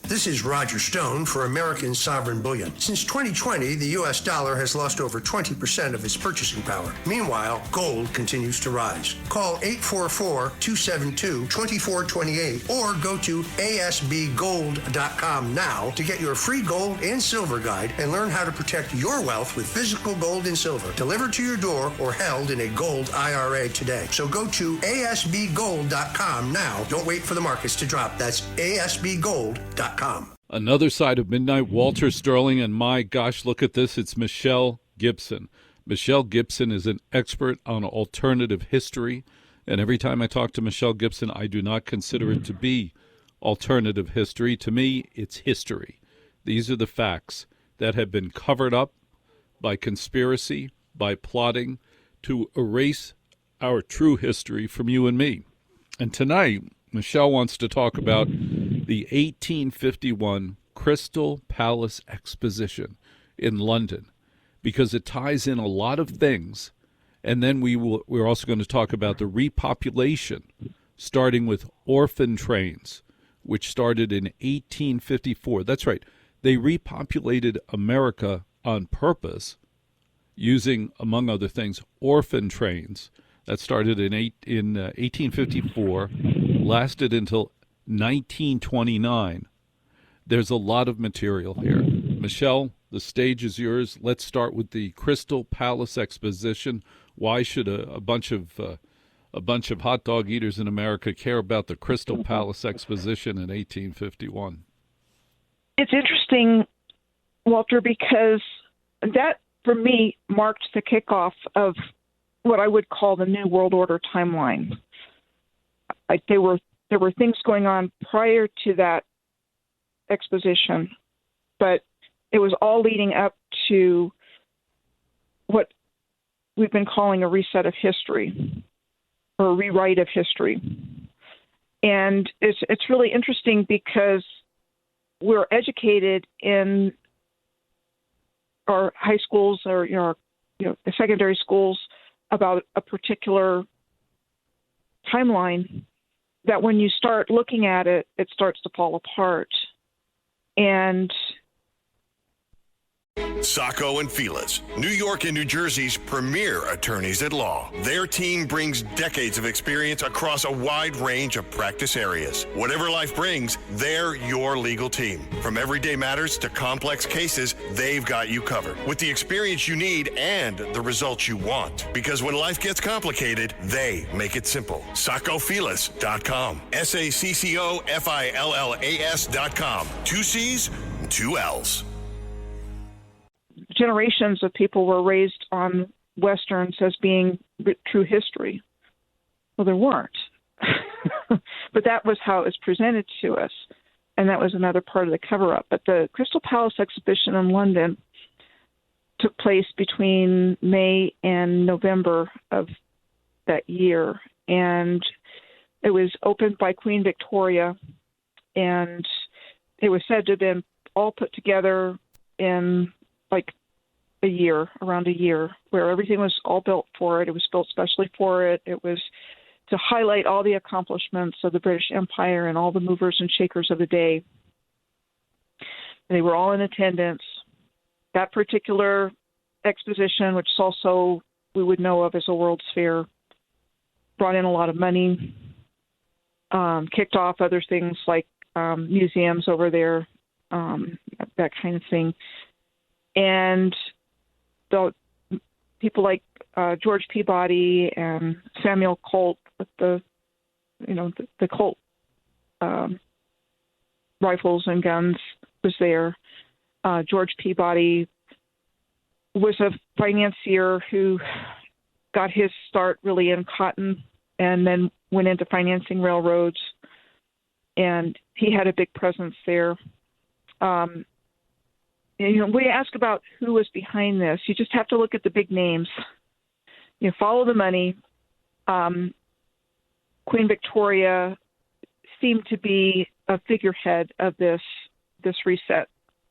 This is Roger Stone for American Sovereign Bullion. Since 2020, the U.S. dollar has lost over 20% of its purchasing power. Meanwhile, gold continues to rise. Call 844-272-2428 or go to asbgold.com now to get your free gold and silver guide and learn how to protect your wealth with physical gold and silver delivered to your door or held in a gold IRA today. So go to asbgold.com now. Don't wait for the markets to drop. That's asbgold.com. Another side of midnight, Walter Sterling, and my gosh, look at this, it's Michelle Gibson. Michelle Gibson is an expert on alternative history, and every time I talk to Michelle Gibson, I do not consider it to be alternative history. To me, it's history. These are the facts that have been covered up by conspiracy, by plotting to erase our true history from you and me. And tonight, Michelle wants to talk about the 1851 Crystal Palace Exposition in London, because it ties in a lot of things. And then we're also going to talk about the repopulation, starting with orphan trains, which started in 1854. That's right. They repopulated America on purpose using, among other things, orphan trains. That started in 1854, lasted until 1929. There's a lot of material here. Michelle, the stage is yours. Let's start with the Crystal Palace Exposition. Why should a bunch of hot dog eaters in America care about the Crystal Palace Exposition in 1851? It's interesting, Walter, because that, for me, marked the kickoff of what I would call the New World Order timeline. There were things going on prior to that exposition, but it was all leading up to what we've been calling a reset of history or a rewrite of history. And it's really interesting because we're educated in our high schools or the secondary schools about a particular timeline that when you start looking at it, it starts to fall apart. And Sacco and Felix, New York and New Jersey's premier attorneys at law. Their team brings decades of experience across a wide range of practice areas. Whatever life brings, they're your legal team. From everyday matters to complex cases, they've got you covered with the experience you need and the results you want. Because when life gets complicated, they make it simple. SaccoFilas.com. SaccoFillas.com. 2 C's, 2 L's. Generations of people were raised on Westerns as being true history. Well, there weren't. But that was how it was presented to us, and that was another part of the cover-up. But the Crystal Palace exhibition in London took place between May and November of that year, and it was opened by Queen Victoria, and it was said to have been all put together in around a year, where everything was all built for it. It was built specially for it. It was to highlight all the accomplishments of the British Empire and all the movers and shakers of the day. They were all in attendance. That particular exposition, which is also we would know of as a World's Fair, brought in a lot of money, kicked off other things like museums over there, that kind of thing. And the people like George Peabody and Samuel Colt with the Colt rifles and guns was there. George Peabody was a financier who got his start really in cotton and then went into financing railroads, and he had a big presence there. We ask about who was behind this. You just have to look at the big names. Follow the money. Queen Victoria seemed to be a figurehead of this reset,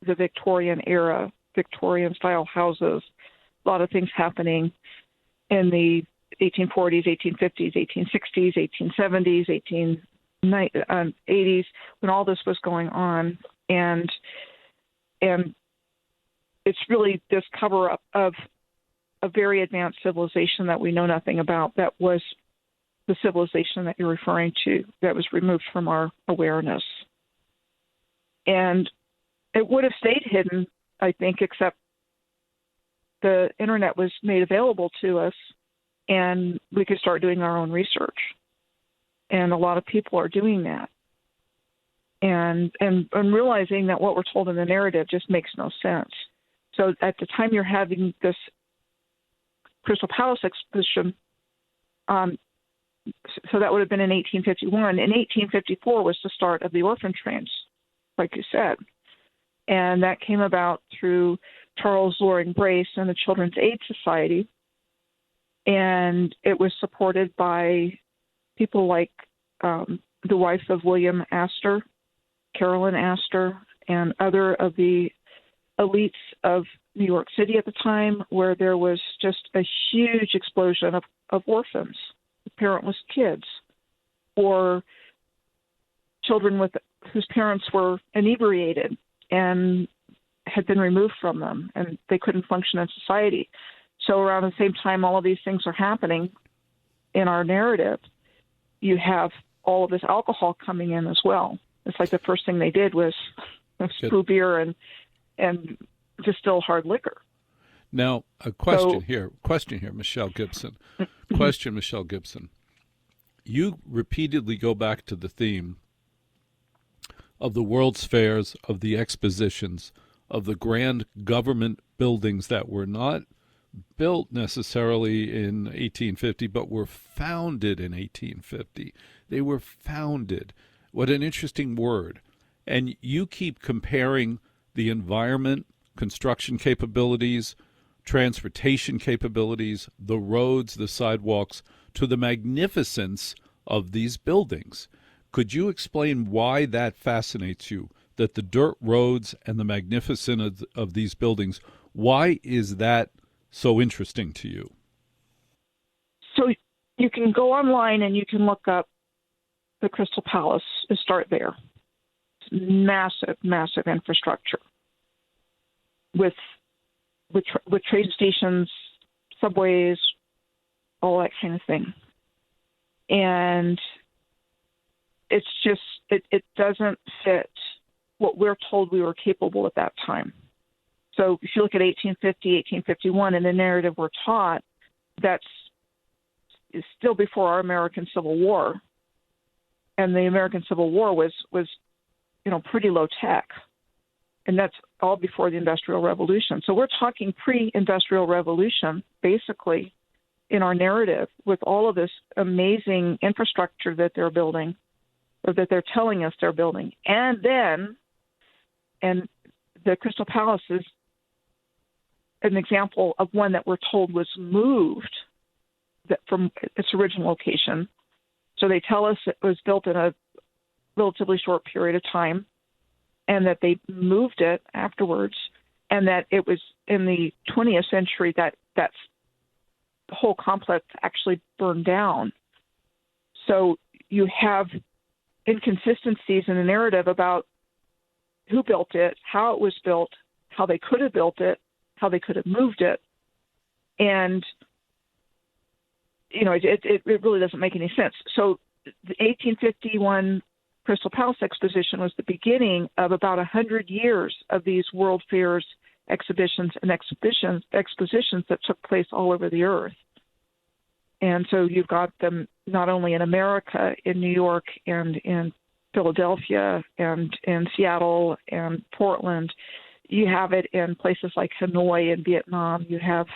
the Victorian era, Victorian-style houses, a lot of things happening in the 1840s, 1850s, 1860s, 1870s, 1880s, when all this was going on. and it's really this cover-up of a very advanced civilization that we know nothing about. That was the civilization that you're referring to, that was removed from our awareness. And it would have stayed hidden, I think, except the internet was made available to us and we could start doing our own research. And a lot of people are doing that. And realizing that what we're told in the narrative just makes no sense. So at the time you're having this Crystal Palace exposition, so that would have been in 1851. In 1854 was the start of the orphan trains, like you said. And that came about through Charles Loring Brace and the Children's Aid Society. And it was supported by people like the wife of William Astor, Carolyn Astor, and other of the elites of New York City at the time, where there was just a huge explosion of orphans, parentless kids, or children whose parents were inebriated and had been removed from them, and they couldn't function in society. So around the same time all of these things are happening in our narrative, you have all of this alcohol coming in as well. It's like the first thing they did was brew beer and distill hard liquor. Now, a question here, Michelle Gibson. Michelle Gibson. You repeatedly go back to the theme of the World's Fairs, of the expositions, of the grand government buildings that were not built necessarily in 1850, but were founded in 1850. They were founded. What an interesting word. And you keep comparing the environment, construction capabilities, transportation capabilities, the roads, the sidewalks, to the magnificence of these buildings. Could you explain why that fascinates you, that the dirt roads and the magnificence of these buildings, why is that so interesting to you? So you can go online and you can look up the Crystal Palace and start there. It's massive, massive infrastructure with train stations, subways, all that kind of thing. And it's just, it doesn't fit what we're told we were capable at that time. So if you look at 1850, 1851, in the narrative we're taught, that's still before our American Civil War. And the American Civil War was pretty low tech. And that's all before the Industrial Revolution. So we're talking pre-Industrial Revolution, basically, in our narrative, with all of this amazing infrastructure that they're building, or that they're telling us they're building. And the Crystal Palace is an example of one that we're told was moved from its original location. So they tell us it was built in a relatively short period of time, and that they moved it afterwards, and that it was in the 20th century that the whole complex actually burned down. So you have inconsistencies in the narrative about who built it, how it was built, how they could have built it, how they could have moved it. And, it really doesn't make any sense. So the 1851 Crystal Palace Exposition was the beginning of about 100 years of these World Fairs, exhibitions that took place all over the earth. And so you've got them not only in America, in New York and in Philadelphia and in Seattle and Portland. You have it in places like Hanoi and Vietnam. You have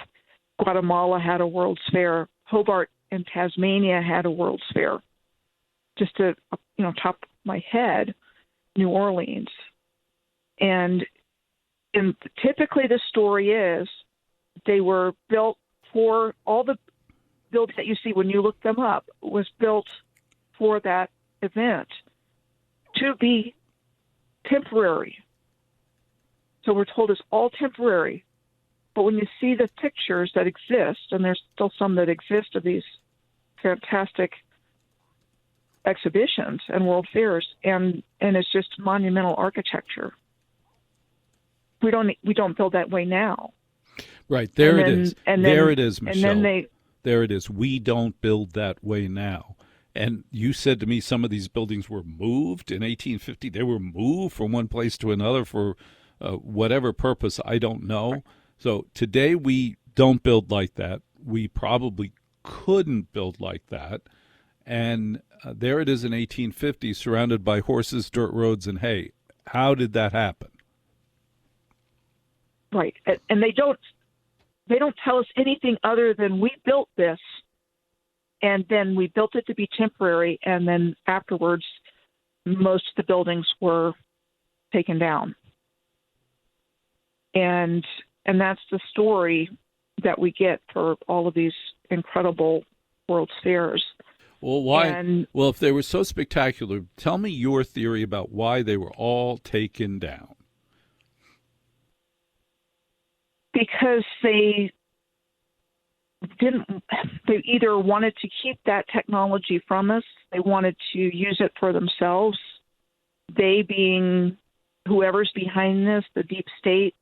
Guatemala had a World's Fair. Hobart in Tasmania had a World's Fair. Just to, top of my head, New Orleans. And typically the story is they were built for all the buildings that you see when you look them up was built for that event to be temporary. So we're told it's all temporary. But when you see the pictures that exist, and there's still some that exist of these fantastic exhibitions and world fairs, and it's just monumental architecture. We don't build that way now. Right, there And it then- is. and There then- it is, and Michelle. then There it is. We don't build that way now. And you said to me some of these buildings were moved in 1850. They were moved from one place to another for whatever purpose, I don't know. So today we don't build like that. We probably couldn't build like that. And there it is in 1850, surrounded by horses, dirt roads, and hay. How did that happen? Right, and they don't tell us anything other than we built this, and then we built it to be temporary, and then afterwards, most of the buildings were taken down, and that's the story that we get for all of these incredible World's Fairs. Well, why? And- well, if they were so spectacular, tell me your theory about why they were all taken down. Because they either wanted to keep that technology from us, they wanted to use it for themselves, they being whoever's behind this, the deep state,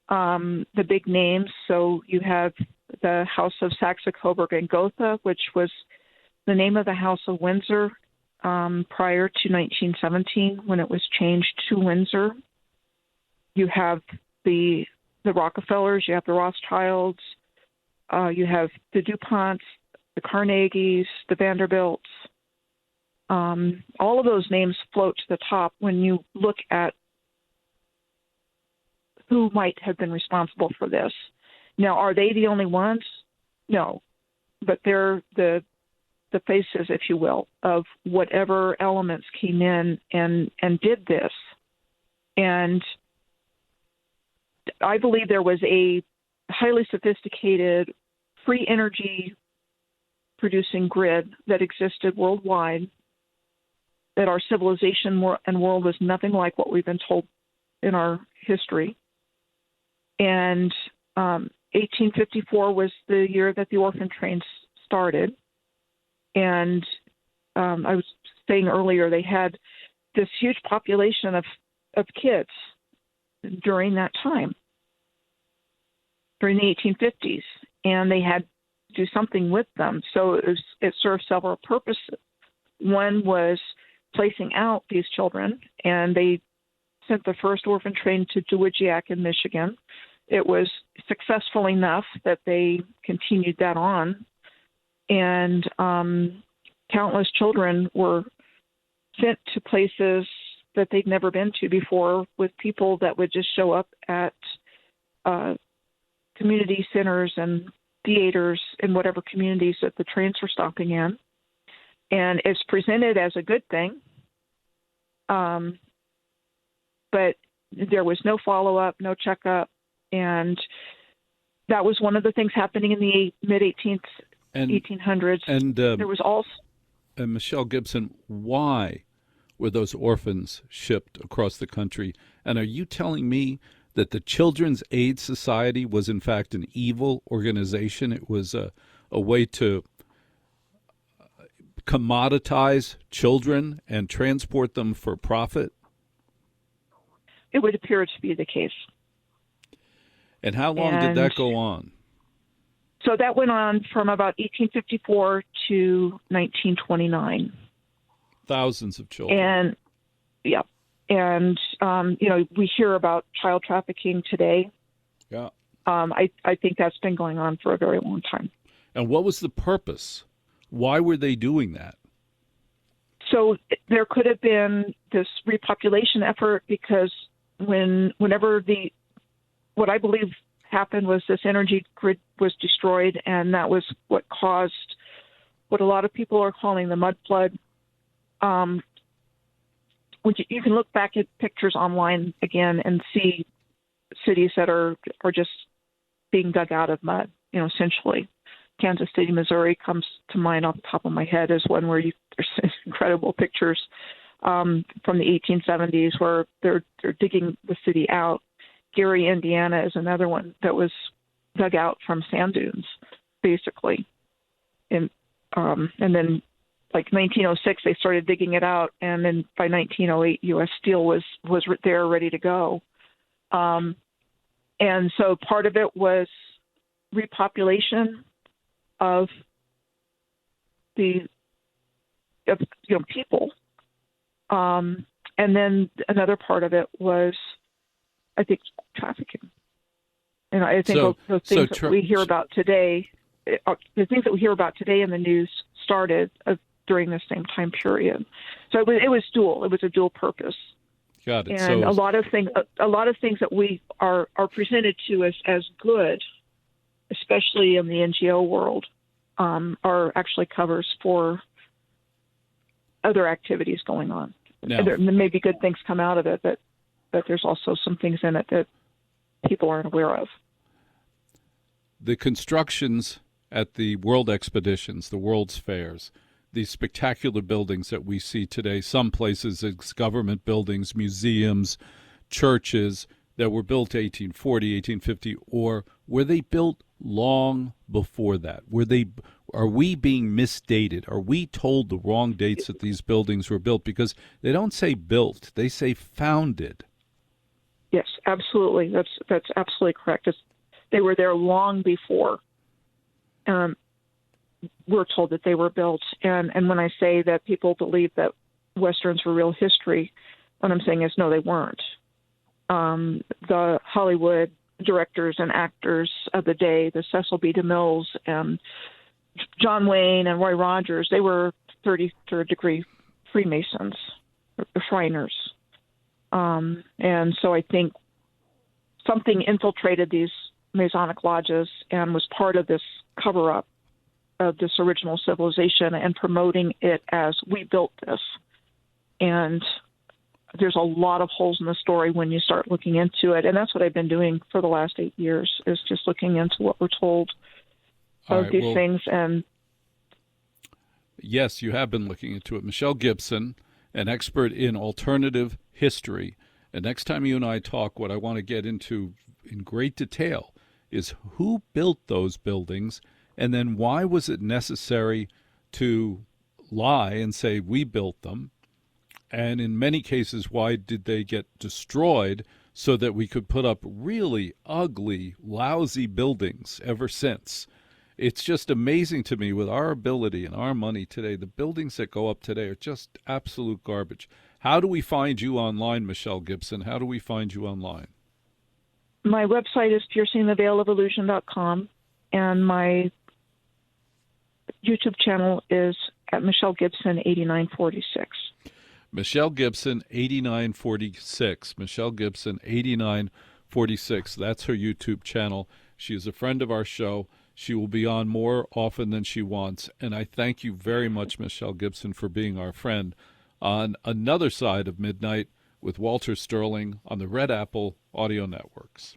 the big names. So you have the House of Saxe-Coburg and Gotha, which was the name of the House of Windsor prior to 1917 when it was changed to Windsor. You have the Rockefellers, you have the Rothschilds, you have the DuPonts, the Carnegies, the Vanderbilts. All of those names float to the top when you look at who might have been responsible for this. Now, are they the only ones? No, but they're the faces, if you will, of whatever elements came in and did this. And I believe there was a highly sophisticated free energy producing grid that existed worldwide, that our civilization and world was nothing like what we've been told in our history. And 1854 was the year that the orphan trains started. And I was saying earlier, they had this huge population of kids during that time, during the 1850s, and they had to do something with them. So it served several purposes. One was placing out these children, and they sent the first orphan train to Dowagiac in Michigan. It was successful enough that they continued that on, and countless children were sent to places that they'd never been to before, with people that would just show up at community centers and theaters in whatever communities that the trains were stopping in. And it's presented as a good thing, but there was no follow-up, no checkup, and that was one of the things happening in the mid-1800s. And there was also... And Michelle Gibson, why were those orphans shipped across the country? And are you telling me that the Children's Aid Society was in fact an evil organization? It was a way to commoditize children and transport them for profit? It would appear to be the case. And how long did that go on? So that went on from about 1854 to 1929. Thousands of children. And, yeah. And, we hear about child trafficking today. Yeah. I think that's been going on for a very long time. And what was the purpose? Why were they doing that? So there could have been this repopulation effort because whenever what I believe happened was this energy grid was destroyed, and that was what caused what a lot of people are calling the mud flood. You can look back at pictures online again and see cities that are just being dug out of mud, essentially. Kansas City, Missouri comes to mind off the top of my head as one where there's incredible pictures from the 1870s where they're digging the city out. Gary, Indiana is another one that was dug out from sand dunes, basically. And then like 1906, they started digging it out, and then by 1908, U.S. Steel was there ready to go. And so part of it was repopulation of people, and then another part of it was, I think, trafficking. And I think the things that we hear about today, the things that we hear about today in the news started during the same time period. So it was dual. It was a dual purpose. Got it. And a lot of things that we are presented to us as good, especially in the NGO world, are actually covers for other activities going on. Now, there may be good things come out of it, but there's also some things in it that people aren't aware of. The constructions at the World Expeditions, the World's Fairs, these spectacular buildings that we see today, some places it's government buildings, museums, churches that were built 1840, 1850, or were they built long before that? Are we being misdated? Are we told the wrong dates that these buildings were built? Because they don't say built, they say founded. Yes, absolutely. That's absolutely correct. They were there long before we're told that they were built. And when I say that people believe that Westerns were real history, what I'm saying is no, they weren't. The Hollywood directors and actors of the day, the Cecil B. DeMilles and John Wayne and Roy Rogers, they were 33rd degree Freemasons, Shriners. And so I think something infiltrated these Masonic lodges and was part of this cover-up of this original civilization and promoting it as we built this. And there's a lot of holes in the story when you start looking into it. And that's what I've been doing for the last 8 years, is just looking into what we're told of these things. And yes, you have been looking into it. Michelle Gibson, an expert in alternative history. And next time you and I talk, what I want to get into in great detail is who built those buildings, and then why was it necessary to lie and say we built them? And in many cases, why did they get destroyed so that we could put up really ugly, lousy buildings ever since? It's just amazing to me, with our ability and our money today, the buildings that go up today are just absolute garbage. How do we find you online, Michelle Gibson? How do we find you online? My website is piercingtheveilofillusion.com, and my YouTube channel is at Michelle Gibson 8946. Michelle Gibson 8946. Michelle Gibson 8946. That's her YouTube channel. She is a friend of our show. She will be on more often than she wants. And I thank you very much, Michelle Gibson, for being our friend on another side of midnight with Walter Sterling on the Red Apple Audio Networks.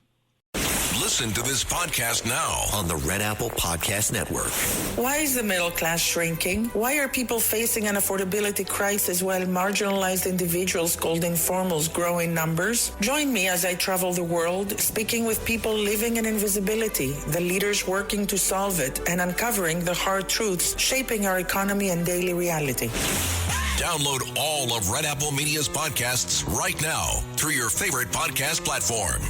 Listen to this podcast now on the Red Apple Podcast Network. Why is the middle class shrinking? Why are people facing an affordability crisis while marginalized individuals called informals grow in numbers? Join me as I travel the world, speaking with people living in invisibility, the leaders working to solve it, and uncovering the hard truths shaping our economy and daily reality. Download all of Red Apple Media's podcasts right now through your favorite podcast platform.